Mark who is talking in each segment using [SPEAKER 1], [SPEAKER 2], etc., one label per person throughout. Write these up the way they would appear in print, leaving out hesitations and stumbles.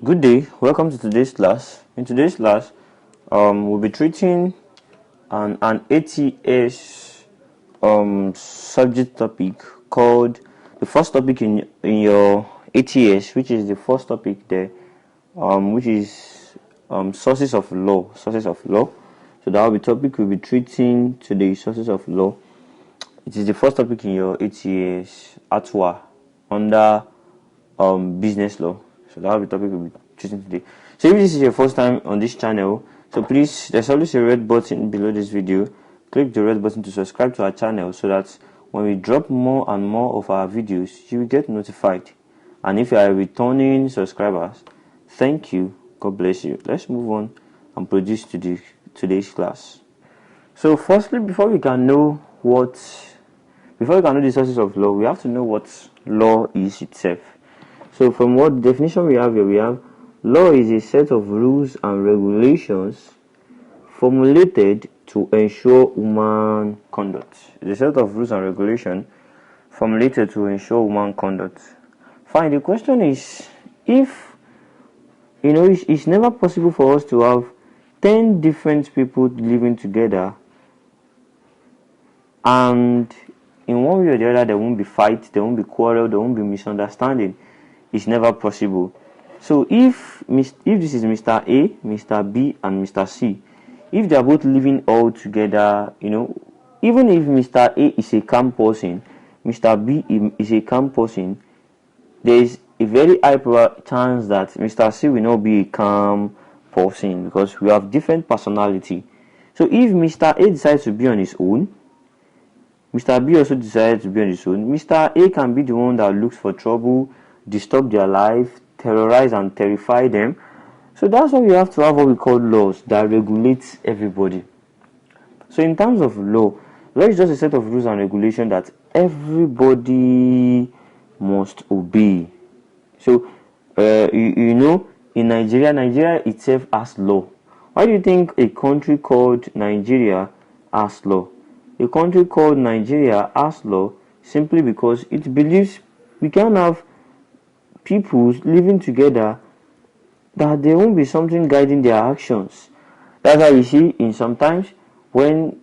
[SPEAKER 1] Good day, welcome to today's class. In today's class, we'll be treating an ATS subject topic called the first topic in your ATS, which is the first topic there, which is sources of law. Sources of law. So that will be topic we'll be treating today. Sources of law. It is the first topic in your ATS ATSWA under business law. So that will be the topic we'll be treating today. So if this is your first time on this channel, so please, there's always a red button below this video. Click the red button to subscribe to our channel so that when we drop more and more of our videos, you will get notified. And if you are returning subscribers, thank you. God bless you. Let's move on and produce today's class. So firstly, before we can know the sources of law, we have to know what law is itself. So from what definition we have here, we have law is a set of rules and regulations formulated to ensure human conduct. It's a set of rules and regulations formulated to ensure human conduct. Fine, the question is, if, it's never possible for us to have 10 different people living together and in one way or the other there won't be fight, there won't be quarrel, there won't be misunderstanding. It's never possible. So if this is Mr. A, Mr. B, and Mr. C, if they are both living all together, even if Mr. A is a calm person, Mr. B is a calm person, there is a very high chance that Mr. C will not be a calm person because we have different personality. So if Mr. A decides to be on his own, Mr. B also decides to be on his own, Mr. A can be the one that looks for trouble, disturb their life, terrorize and terrify them. So that's why we have to have what we call laws that regulates everybody. So in terms of law is just a set of rules and regulations that everybody must obey. So in Nigeria itself has law. Why do you think a country called Nigeria has law? A country called Nigeria has law simply because it believes we can have people living together that there won't be something guiding their actions. That's why you see in sometimes when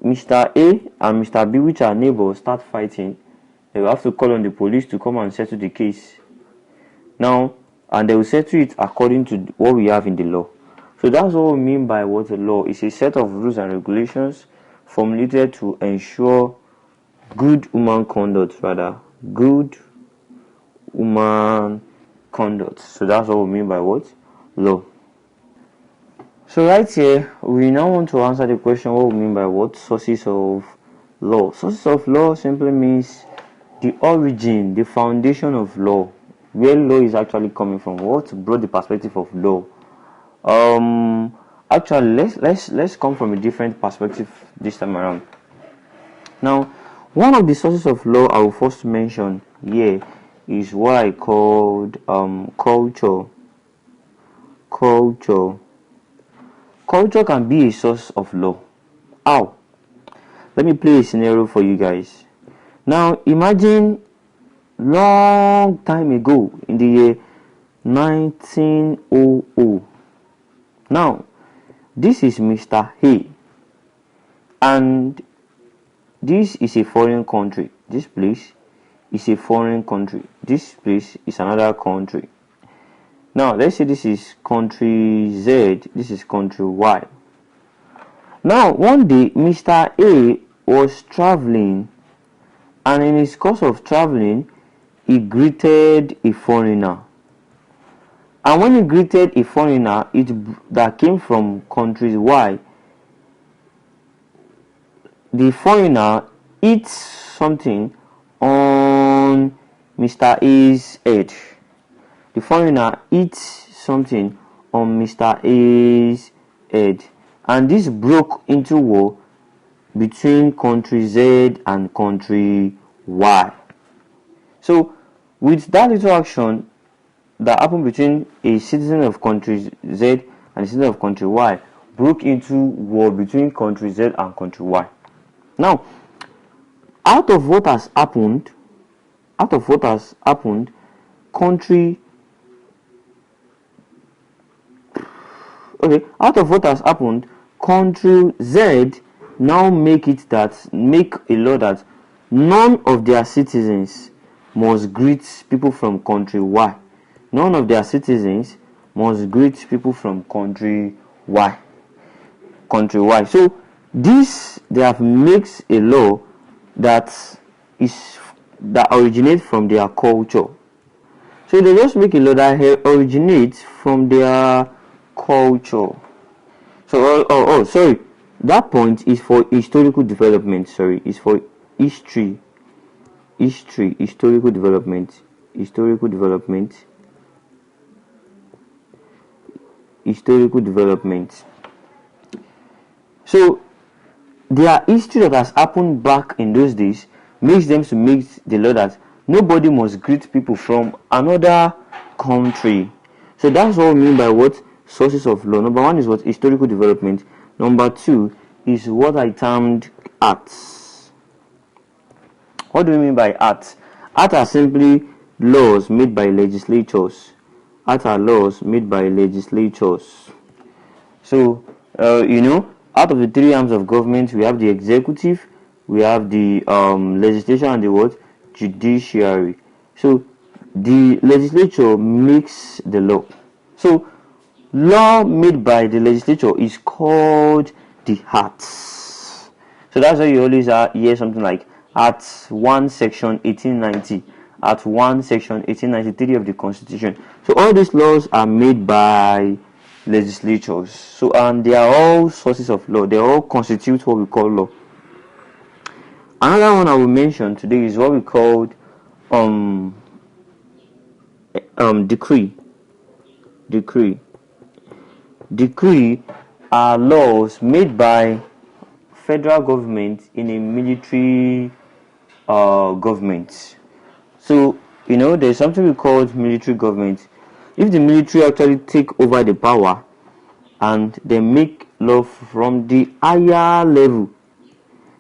[SPEAKER 1] Mr. A and Mr. B, which are neighbors, start fighting, they will have to call on the police to come and settle the case. Now, and they will settle it according to what we have in the law. So that's what we mean by what the law is: a set of rules and regulations formulated to ensure good human conduct, good human conduct. So that's what we mean by what? Law. So right here, we now want to answer the question what we mean by what? Sources of law. Sources of law simply means the origin, the foundation of law, where law is actually coming from. What brought the perspective of law? Actually, let's come from a different perspective this time around. Now, one of the sources of law I will first mention here is what I called culture. Culture can be a source of law. How? Let me play a scenario for you guys. Now, imagine long time ago in the year 1900. Now, this is Mr. A, and this is a foreign country. This place is a foreign country. This place is another country. Now, let's say this is country Z, this is country Y. Now, one day, Mr. A was traveling, and in his course of traveling, he greeted a foreigner. And when he greeted a foreigner that came from country Y, the foreigner eats something on Mr. A's head. The foreigner eats something on Mr. A's head, and this broke into war between country Z and country Y. So with that little action that happened between a citizen of country Z and a citizen of country Y, broke into war between country Z and country Y. Now, out of what has happened, country Okay, out of what has happened, country Z now make a law that none of their citizens must greet people from country Y. None of their citizens must greet people from country Y. Country Y. So this, they have makes a law that originates from their culture. So they just make a law that originates from their culture. So sorry, that point is for historical development. Sorry, is for historical development. So their history that has happened back in those days makes them to make the law that nobody must greet people from another country. So that's what we mean by what sources of law. Number one is what historical development. Number two is what I termed acts. What do we mean by acts? Acts are simply laws made by legislatures. Acts are laws made by legislatures. So out of the three arms of government, we have the executive, we have the legislation, and the what? Judiciary. So the legislature makes the law. So law made by the legislature is called the acts. So that's why you always hear something like Act 1 Section 1890, Act 1 Section 1893 of the Constitution. So all these laws are made by legislatures. So and they are all sources of law. They all constitute what we call law. Another one I will mention today is what we called decree. Decree are laws made by federal government in a military government. So there's something we call military government. If the military actually take over the power and they make law from the higher level,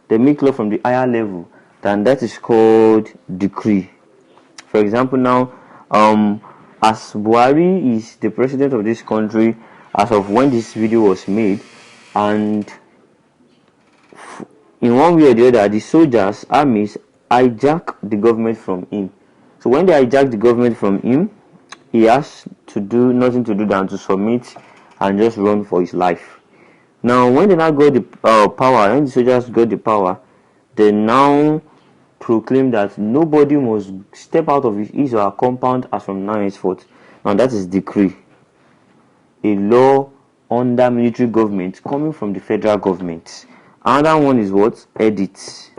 [SPEAKER 1] then that is called decree. For example, now as Buhari is the president of this country as of when this video was made, and in one way or the other, the soldiers, armies hijack the government from him. So when they hijack the government from him, he has to do nothing to do than to submit and just run for his life. Now, when they now got the power, when the soldiers got the power, they now proclaim that nobody must step out of his or her compound as from now henceforth. Now, that is decree. A law under military government coming from the federal government. Another one is what? Edict.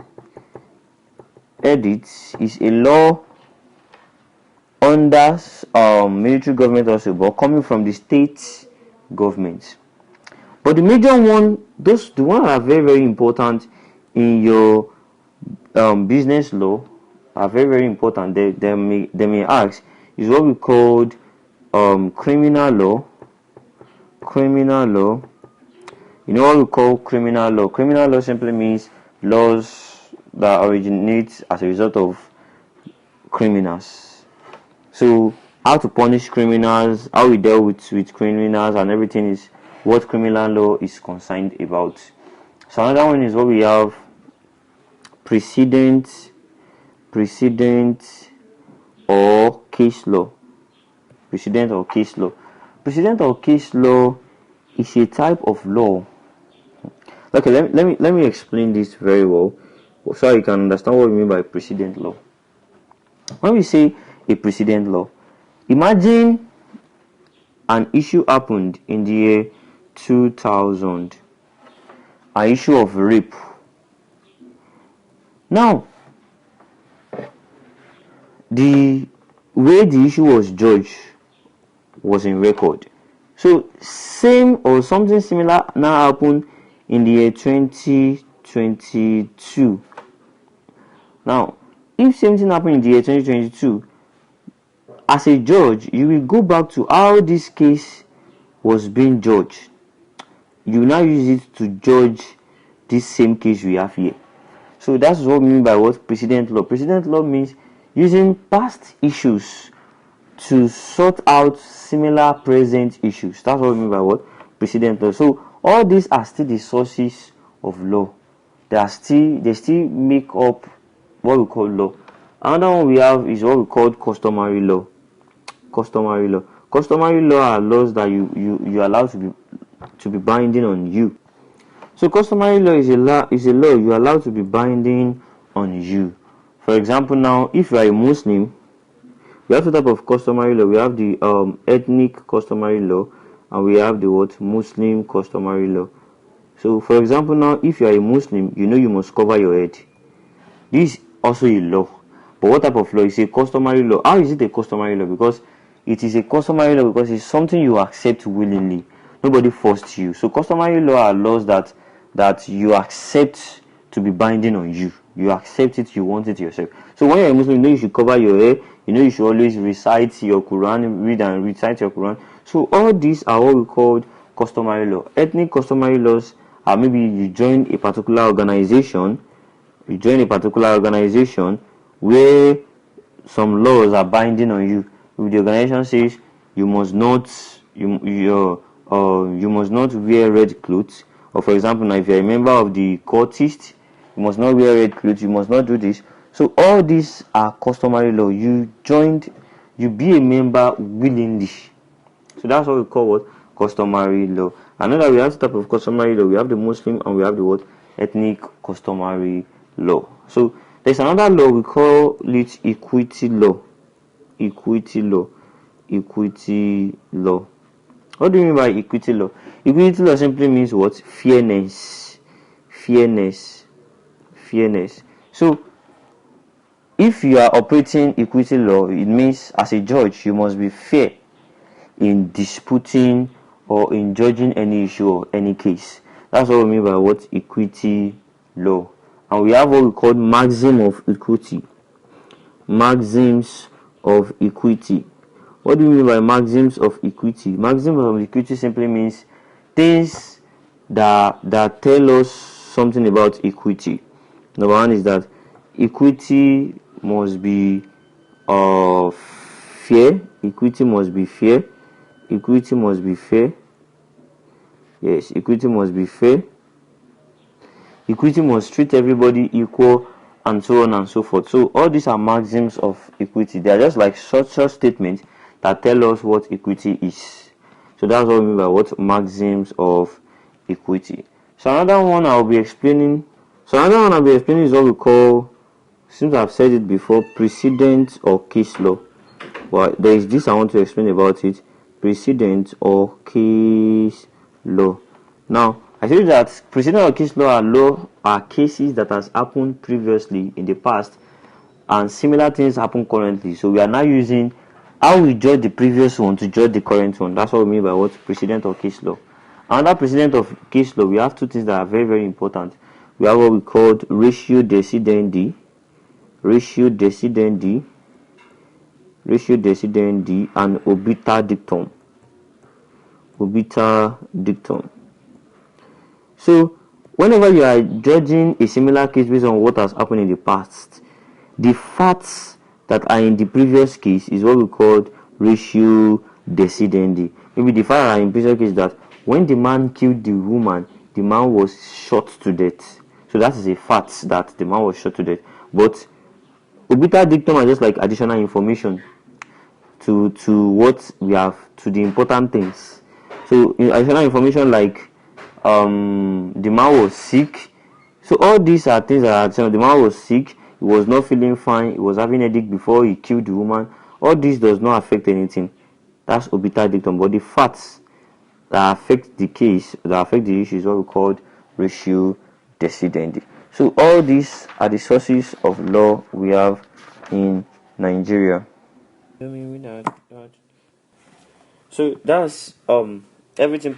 [SPEAKER 1] Edict is a law under military government also, but coming from the state government. But the major one, the ones that are very, very important in your business law, are very, very important. They may ask is what we called criminal law. Criminal law. You know what we call criminal law? Criminal law simply means laws that originate as a result of criminals. So how to punish criminals, how we deal with criminals, and everything is what criminal law is concerned about. So another one is what we have precedent or case law. Precedent or case law. Precedent or case law is a type of law. Okay, let me explain this very well so you can understand what we mean by precedent law. When we say a precedent law, imagine an issue happened in the year 2000, an issue of rape. Now, the way the issue was judged was in record. So same or something similar now happened in the year 2022. Now, if same thing happened in the year 2022, as a judge, you will go back to how this case was being judged. You will now use it to judge this same case we have here. So that's what we mean by what precedent law. Precedent law means using past issues to sort out similar present issues. That's what we mean by what precedent law. So all these are still the sources of law. They still make up what we call law. Another one we have is what we call customary law. Customary law. Customary law are laws that you allow to be binding on you. So customary law is a law you allow to be binding on you. For example, now if you are a Muslim, we have two types of customary law. We have the ethnic customary law, and we have the Muslim customary law. So for example, now if you are a Muslim, you know you must cover your head. This is also a law. But what type of law? It's a customary law. How is it a customary law? Because it is a customary law because it's something you accept willingly. Nobody forced you. So customary law are laws that you accept to be binding on you. You accept it, you want it yourself. So when you're a Muslim, you know you should cover your hair. You know you should always recite your Quran, read and recite your Quran. So all these are what we call customary law. Ethnic customary laws are maybe you join a particular organization. You join a particular organization where some laws are binding on you. If the organization says you must not wear red clothes, or for example, now if you're a member of the cultists, you must not wear red clothes, you must not do this. So all these are customary law. You be a member willingly. So that's what we call customary law. Another, we have the type of customary law. We have the Muslim and we have the ethnic customary law. So there's another law, we call it equity law. Equity law. Equity law. What do you mean by equity law? Equity law simply means what? Fairness. Fairness. Fairness. So if you are operating equity law, it means as a judge you must be fair in disputing or in judging any issue or any case. That's what we mean by equity law. And we have what we call maxim of equity. Maxims of equity. What do you mean by maxims of equity? Maxims of equity simply means things that tell us something about equity. Number one is that equity must be fair. Equity must be fair. Equity must be fair. Yes, equity must be fair. Equity must treat everybody equal, and so on and so forth. So all these are maxims of equity. They are just like short statements that tell us what equity is. So that's what we mean by maxims of equity. So another one I'll be explaining is what we call, since I've said it before, precedent or case law. But there is this I want to explain about it: precedent or case law. Now, I said that precedent or case law are cases that has happened previously in the past, and similar things happen currently. So we are now using how we judge the previous one to judge the current one. That's what we mean by precedent or case law. Under precedent of case law, we have two things that are very, very important. We have what we call ratio decidendi, and obiter dictum. Obiter dictum. So whenever you are judging a similar case based on what has happened in the past, the facts that are in the previous case is what we call ratio decidendi. Maybe the fact in the previous case that when the man killed the woman, the man was shot to death. So that is a fact that the man was shot to death. But obiter dictum are just like additional information to what we have, to the important things. So additional information like the man was sick. So all these are things that are additional. The man was sick, he was not feeling fine, he was having a headache before he killed the woman. All this does not affect anything. That's obiter dictum. But the facts that affect the case, that affect the issue, is what we call ratio decidendi. So all these are the sources of law we have in Nigeria. So that's everything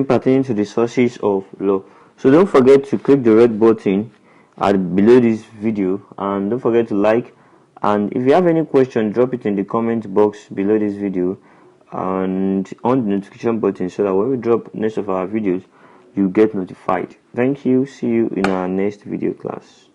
[SPEAKER 1] pertaining to the sources of law. So don't forget to click the red button below this video, and don't forget to like, and if you have any question, drop it in the comment box below this video and on the notification button, so that when we drop next of our videos you get notified. Thank you. See you in our next video class.